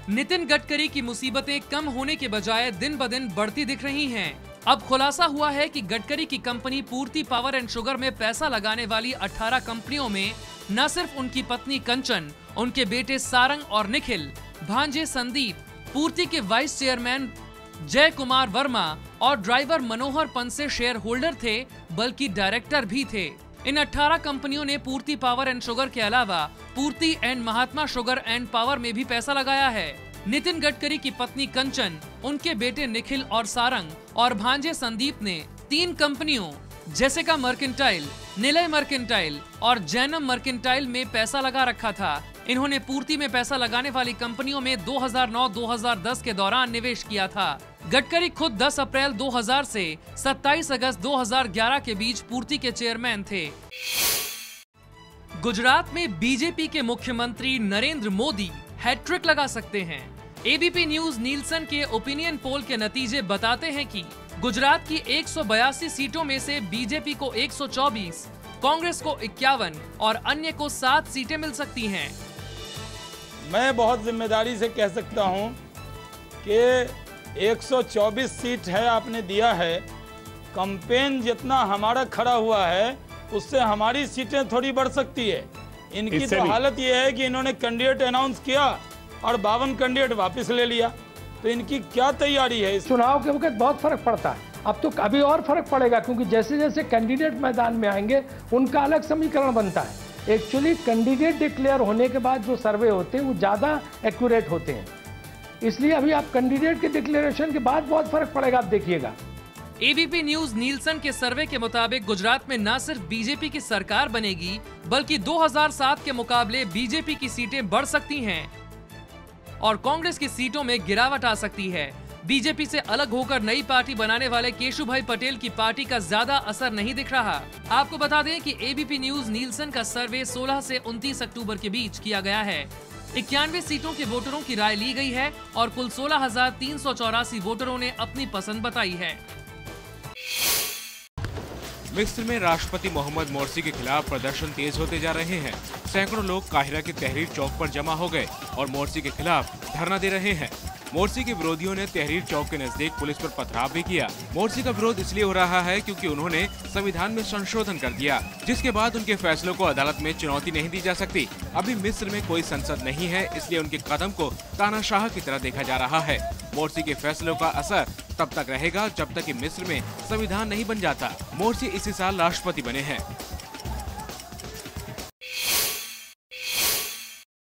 नितिन गडकरी की मुसीबतें कम होने के बजाय दिन ब दिन बढ़ती दिख रही हैं। अब खुलासा हुआ है कि गडकरी की कंपनी पूर्ति पावर एंड शुगर में पैसा लगाने वाली 18 कंपनियों में न सिर्फ उनकी पत्नी कंचन, उनके बेटे सारंग और निखिल, भांजे संदीप, पूर्ति के वाइस चेयरमैन जय कुमार वर्मा और ड्राइवर मनोहर पंत से शेयर होल्डर थे, बल्कि डायरेक्टर भी थे। इन 18 कंपनियों ने पूर्ति पावर एंड शुगर के अलावा पूर्ति and Mahatma sugar and power में भी पैसा लगाया है। नितिन गडकरी की पत्नी कंचन, उनके बेटे निखिल और सारंग और भांजे संदीप ने 3 कंपनियों जेसिका मर्केंटाइल, निलय मर्केंटाइल और जैनम मर्केंटाइल में पैसा लगा रखा था। इन्होंने पूर्ति में पैसा लगाने वाली कंपनियों में 2009-2010 के दौरान निवेश किया था। गडकरी खुद 10 अप्रैल 2000 से 27 अगस्त 2011 के बीच पूर्ति के चेयरमैन थे। गुजरात में बीजेपी के मुख्यमंत्री नरेंद्र मोदी हैट्रिक लगा सकते हैं। एबीपी न्यूज नीलसन के ओपिनियन पोल के नतीजे बताते हैं कि गुजरात की 182 सीटों में से बीजेपी को 124, कांग्रेस को 51 और अन्य को 7 सीटें मिल सकती हैं। मैं बहुत जिम्मेदारी से कह सकता हूं कि 124 सीट है, आपने दिया है। कैंपेन जितना हमारा खड़ा हुआ है उससे हमारी सीटें थोड़ी बढ़ सकती है। इनकी तो हालत ये है कि इन्होंने कैंडिडेट अनाउंस किया और 52 कैंडिडेट वापस ले लिया, तो इनकी क्या तैयारी है? चुनाव के वक्त बहुत फर्क पड़ता है। अब तो अभी और फर्क पड़ेगा, क्योंकि जैसे जैसे कैंडिडेट मैदान में आएंगे उनका अलग समीकरण बनता है। एक्चुअली कैंडिडेट डिक्लेयर होने के बाद जो सर्वे होते हैं वो ज़्यादा एक्यूरेट होते हैं, इसलिए अभी आप कैंडिडेट के डिक्लेरेशन के बाद बहुत फर्क पड़ेगा, आप देखिएगा। एबीपी न्यूज नीलसन के सर्वे के मुताबिक गुजरात में न सिर्फ बीजेपी की सरकार बनेगी, बल्कि 2007 के मुकाबले बीजेपी की सीटें बढ़ सकती हैं और कांग्रेस की सीटों में गिरावट आ सकती है। बीजेपी से अलग होकर नई पार्टी बनाने वाले केशुभाई पटेल की पार्टी का ज्यादा असर नहीं दिख रहा। आपको बता दें कि एबीपी न्यूज नीलसन का सर्वे 16 से 29 अक्टूबर के बीच किया गया है। 91 सीटों के वोटरों की राय ली गई है और कुल 16,384 वोटरों ने अपनी पसंद बताई है। मिस्र में राष्ट्रपति मोहम्मद मोर्सी के खिलाफ प्रदर्शन तेज होते जा रहे हैं। सैकड़ों लोग काहिरा के तहरीर चौक पर जमा हो गए और मोर्सी के खिलाफ धरना दे रहे हैं। मोर्सी के विरोधियों ने तहरीर चौक के नजदीक पुलिस पर पथराव भी किया। मोर्सी का विरोध इसलिए हो रहा है क्योंकि उन्होंने संविधान में संशोधन कर दिया, जिसके बाद उनके फैसलों को अदालत में चुनौती नहीं दी जा सकती। अभी मिस्र में कोई संसद नहीं है, इसलिए उनके कदम को तानाशाह की तरह देखा जा रहा है। मोर्सी के फैसलों का असर तब तक रहेगा जब तक कि मिस्र में संविधान नहीं बन जाता। मोर्सी इसी साल राष्ट्रपति बने हैं।